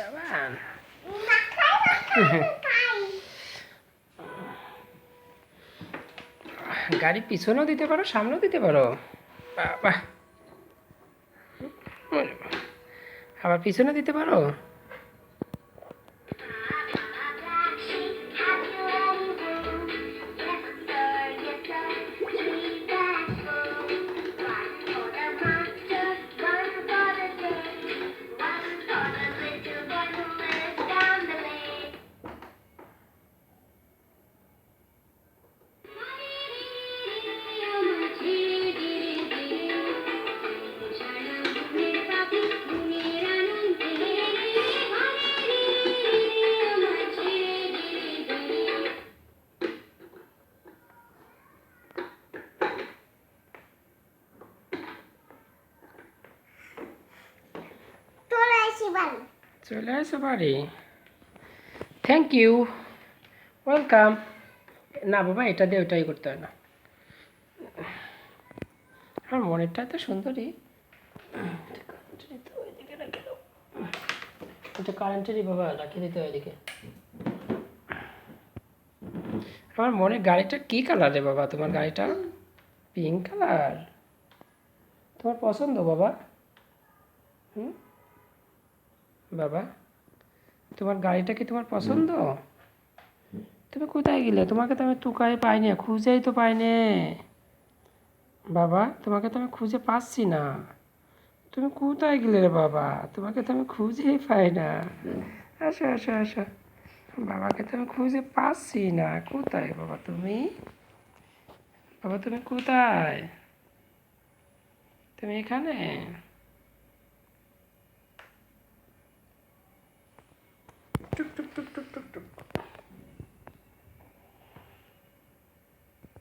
সাবান গাড়ি পিছনেও দিতে পারো, সামনেও দিতে পারো। বাহ, আবার পিছনে দিতে পারো। চলে আসো বাড়ি। Thank you, welcome. না বাবা, এটা দিয়ে ওটাই করতে হয় না। আমার মনেরটা তো সুন্দরী। এটা কারেন্টেরই বাবা, রাখিয়ে দিতে হয় এদিকে। আমার মনের গাড়িটা কী কালার রে বাবা? তোমার গাড়িটা পিঙ্ক কালার। তোমার পছন্দ বাবা? বাবা, তোমার গাড়িটা কি তোমার পছন্দ? তুমি কোথায় গেলে? তোমাকে তো আমি তুকায় পাইনি, খুঁজেই তো পাইনি বাবা। তোমাকে তো আমি খুঁজে পাচ্ছি না। তুমি কোথায় গেলে রে বাবা? তোমাকে তো আমি খুঁজেই পাই না। আসো আসো আসো। বাবাকে তো আমি খুঁজে পাচ্ছি না। কোথায় বাবা তুমি? বাবা তুমি কোথায়? তুমি এখানে?